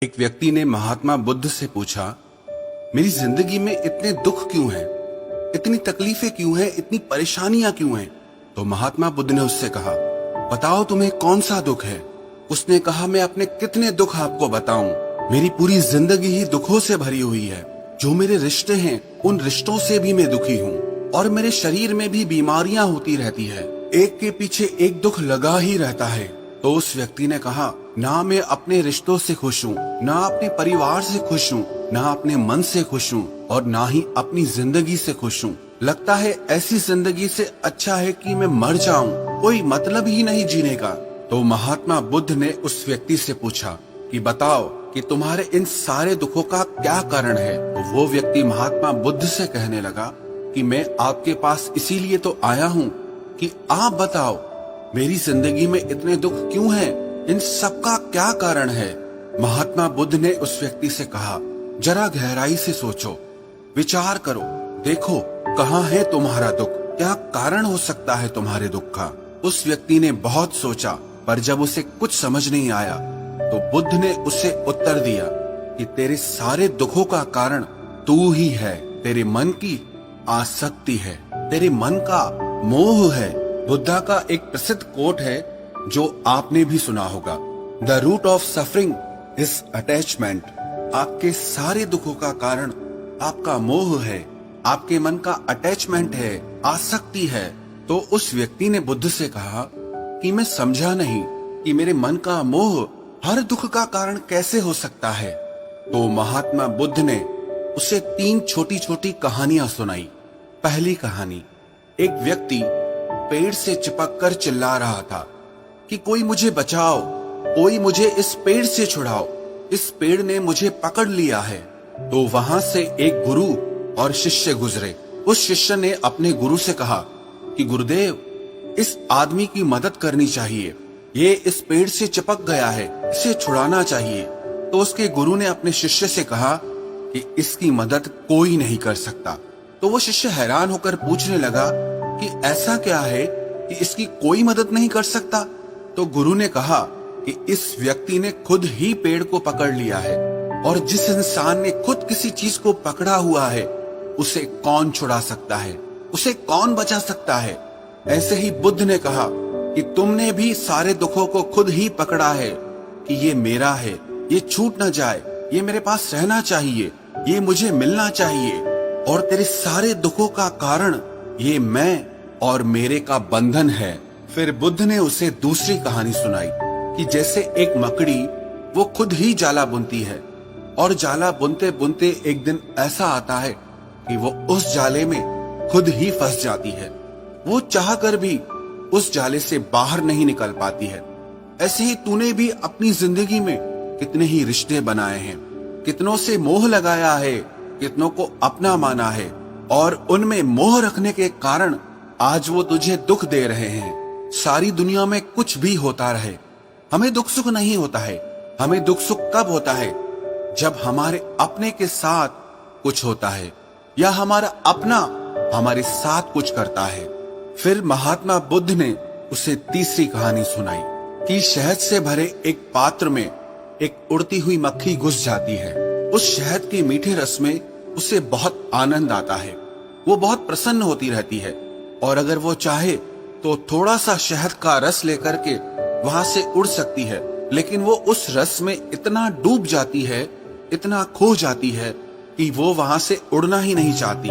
एक व्यक्ति ने महात्मा बुद्ध से पूछा, मेरी जिंदगी में इतने दुख क्यों हैं? इतनी तकलीफें क्यों हैं? इतनी परेशानियां क्यों हैं? तो महात्मा बुद्ध ने उससे कहा, बताओ तुम्हें कौन सा दुख है? उसने कहा, मैं अपने कितने दुख आपको बताऊं? मेरी पूरी जिंदगी ही दुखों से भरी हुई है। जो मेरे रिश्ते हैं उन रिश्तों से भी मैं दुखी हूँ और मेरे शरीर में भी बीमारियां होती रहती है। एक के पीछे एक दुख लगा ही रहता है। तो उस व्यक्ति ने कहा, ना मैं अपने रिश्तों से खुश हूँ, ना अपने परिवार से खुश हूँ, ना अपने मन से खुश हूँ और ना ही अपनी जिंदगी से खुश हूँ। लगता है ऐसी जिंदगी से अच्छा है कि मैं मर जाऊं, कोई मतलब ही नहीं जीने का। तो महात्मा बुद्ध ने उस व्यक्ति से पूछा कि बताओ कि तुम्हारे इन सारे दुखों का क्या कारण है? तो वो व्यक्ति महात्मा बुद्ध से कहने लगा कि मैं आपके पास इसीलिए तो आया हूँ कि आप बताओ मेरी जिंदगी में इतने दुख क्यों हैं? इन सब का क्या कारण है? महात्मा बुद्ध ने उस व्यक्ति से कहा, जरा गहराई से सोचो, विचार करो, देखो कहाँ है तुम्हारा दुख, क्या कारण हो सकता है तुम्हारे दुख का। उस व्यक्ति ने बहुत सोचा, पर जब उसे कुछ समझ नहीं आया तो बुद्ध ने उसे उत्तर दिया कि तेरे सारे दुखों का कारण तू ही है। तेरे मन की आसक्ति है, तेरे मन का मोह है। बुद्धा का एक प्रसिद्ध कोट है जो आपने भी सुना होगा, the root of suffering is attachment. आपके सारे दुखों का कारण आपका मोह है, आपके मन का अटैचमेंट है, आसक्ति है। तो उस व्यक्ति ने बुद्ध से कहा कि मैं समझा नहीं कि मेरे मन का मोह हर दुख का कारण कैसे हो सकता है। तो महात्मा बुद्ध ने उसे 3 छोटी छोटी कहानियां सुनाई। पहली कहानी, एक व्यक्ति पेड़ से चिपक कर चिल्ला रहा था कि कोई मुझे बचाओ, कोई मुझे इस पेड़ से छुड़ाओ, इस पेड़ ने मुझे पकड़ लिया है। तो वहां से एक गुरु और शिष्य गुजरे। उस शिष्य ने अपने गुरु से कहा कि गुरुदेव, इस आदमी की मदद करनी चाहिए, ये इस पेड़ से चिपक गया है, इसे छुड़ाना चाहिए। तो उसके गुरु ने अपने शिष्य से कहा कि इसकी मदद कोई नहीं कर सकता। तो वो शिष्य हैरान होकर पूछने लगा कि ऐसा क्या है कि इसकी कोई मदद नहीं कर सकता। तो गुरु ने कहा कि इस व्यक्ति ने खुद ही पेड़ को पकड़ लिया है, और जिस इंसान ने खुद किसी चीज को पकड़ा हुआ है उसे कौन छुड़ा सकता है, उसे कौन बचा सकता है। ऐसे ही बुद्ध ने कहा कि तुमने भी सारे दुखों को खुद ही पकड़ा है कि ये मेरा है, ये छूट न जाए, ये मेरे पास रहना चाहिए, ये मुझे मिलना चाहिए। और तेरे सारे दुखों का कारण ये मैं और मेरे का बंधन है। फिर बुद्ध ने उसे दूसरी कहानी सुनाई कि जैसे एक मकड़ी वो खुद ही जाला बुनती है, और जाला बुनते बुनते एक दिन ऐसा आता है कि वो उस जाले में खुद ही फंस जाती है। वो चाहकर भी उस जाले से बाहर नहीं निकल पाती है। ऐसे ही तूने भी अपनी जिंदगी में कितने ही रिश्ते बनाए हैं, कितनों से मोह लगाया है, कितनों को अपना माना है, और उनमें मोह रखने के कारण आज वो तुझे दुख दे रहे हैं। सारी दुनिया में कुछ भी होता रहे, हमें दुख सुख नहीं होता है। हमें दुख सुख कब होता है? जब हमारे अपने के साथ कुछ होता है या हमारा अपना हमारे साथ कुछ करता है। फिर महात्मा बुद्ध ने उसे तीसरी कहानी सुनाई कि शहद से भरे एक पात्र में एक उड़ती हुई मक्खी घुस जाती है। उस शहद के मीठे रस में उसे बहुत आनंद आता है, वो बहुत प्रसन्न होती रहती है, और अगर वो चाहे तो थोड़ा सा शहद का रस लेकर के वहां से उड़ सकती है। लेकिन वो उस रस में इतना डूब जाती है, इतना खो जाती है कि वो वहां से उड़ना ही नहीं चाहती,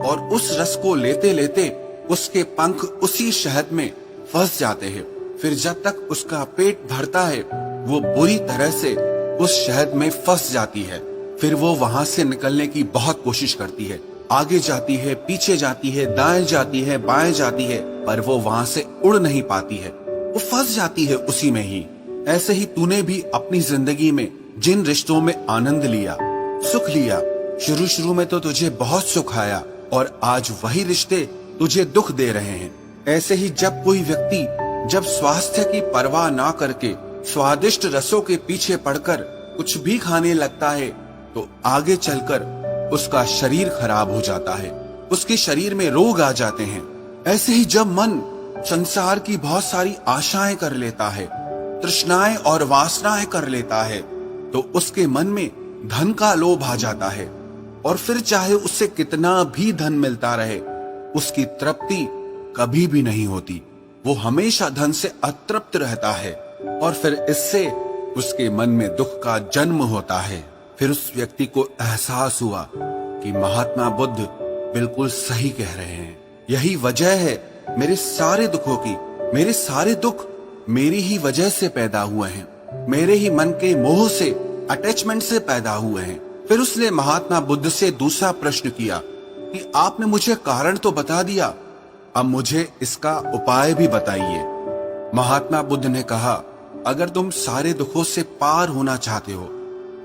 और उस रस को लेते लेते उसके पंख उसी शहद में फंस जाते हैं। फिर जब तक उसका पेट भरता है वो बुरी तरह से उस शहद में फंस जाती है। फिर वो वहां से निकलने की बहुत कोशिश करती है, आगे जाती है, पीछे जाती है, दाएं जाती है, बाएं जाती है, पर वो वहां से उड़ नहीं पाती है, वो फंस जाती है उसी में ही। ऐसे ही तूने भी अपनी जिंदगी में जिन रिश्तों में आनंद लिया, सुख लिया, शुरू शुरू में तो तुझे बहुत सुख आया, और आज वही रिश्ते तुझे दुख दे रहे हैं। ऐसे ही जब कोई व्यक्ति जब स्वास्थ्य की परवाह ना करके स्वादिष्ट रसों के पीछे पड़कर कुछ भी खाने लगता है तो आगे चलकर उसका शरीर खराब हो जाता है, उसके शरीर में रोग आ जाते हैं। ऐसे ही जब मन संसार की बहुत सारी आशाएं कर लेता है, तृष्णाएं और वासनाएं कर लेता है, तो उसके मन में धन का लोभ आ जाता है और फिर चाहे उससे कितना भी धन मिलता रहे, उसकी तृप्ति कभी भी नहीं होती। वो हमेशा धन से अतृप्त रहता है और फिर इससे उसके मन में दुख का जन्म होता है। फिर उस व्यक्ति को एहसास हुआ कि महात्मा बुद्ध बिल्कुल सही कह रहे हैं। यही वजह है मेरे सारे दुखों की। मेरे सारे दुख मेरी ही वजह से पैदा हुए हैं, मेरे ही मन के मोह से, अटैचमेंट से पैदा हुए हैं। फिर उसने महात्मा बुद्ध से दूसरा प्रश्न किया कि आपने मुझे कारण तो बता दिया, अब मुझे इसका उपाय भी बताइए। महात्मा बुद्ध ने कहा, अगर तुम सारे दुखों से पार होना चाहते हो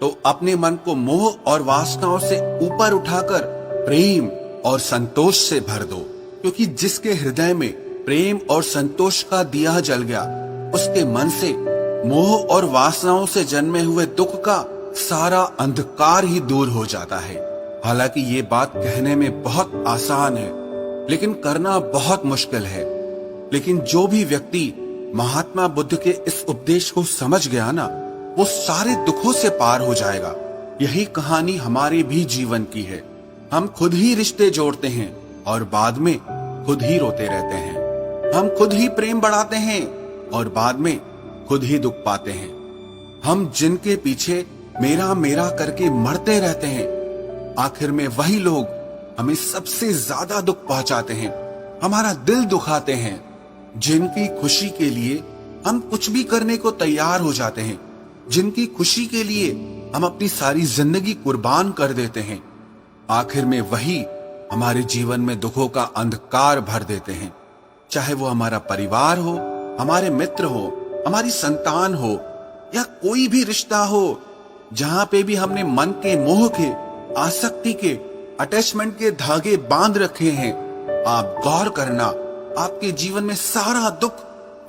तो अपने मन को मोह और वासनाओं से ऊपर उठाकर प्रेम और संतोष से भर दो, क्योंकि जिसके हृदय में प्रेम और संतोष का दिया जल गया, उसके मन से मोह और वासनाओं से जन्मे हुए दुख का सारा अंधकार ही दूर हो जाता है। हालांकि ये बात कहने में बहुत आसान है, लेकिन करना बहुत मुश्किल है। लेकिन जो भी व्यक्ति महात्मा बुद्ध के इस उपदेश को समझ गया ना, वो सारे दुखों से पार हो जाएगा। यही कहानी हमारे भी जीवन की है। हम खुद ही रिश्ते जोड़ते हैं और बाद में खुद ही रोते रहते हैं। हम खुद ही प्रेम बढ़ाते हैं और बाद में खुद ही दुख पाते हैं। हम जिनके पीछे मेरा मेरा करके मरते रहते हैं, आखिर में वही लोग हमें सबसे ज्यादा दुख पहुंचाते हैं, हमारा दिल दुखाते हैं। जिनकी खुशी के लिए हम कुछ भी करने को तैयार हो जाते हैं, जिनकी खुशी के लिए हम अपनी सारी जिंदगी कुर्बान कर देते हैं, आखिर में वही हमारे जीवन में दुखों का अंधकार भर देते हैं। चाहे वो हमारा परिवार हो, हमारे मित्र हो, हमारी संतान हो या कोई भी रिश्ता हो, जहां पे भी हमने मन के मोह के, आसक्ति के, अटैचमेंट के धागे बांध रखे हैं, आप गौर करना, आपके जीवन में सारा दुख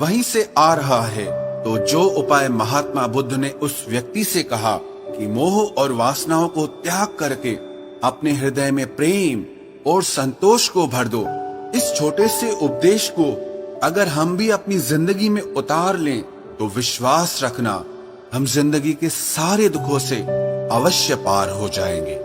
वहीं से आ रहा है। तो जो उपाय महात्मा बुद्ध ने उस व्यक्ति से कहा कि मोह और वासनाओं को त्याग करके अपने हृदय में प्रेम और संतोष को भर दो, इस छोटे से उपदेश को अगर हम भी अपनी जिंदगी में उतार लें तो विश्वास रखना, हम जिंदगी के सारे दुखों से अवश्य पार हो जाएंगे।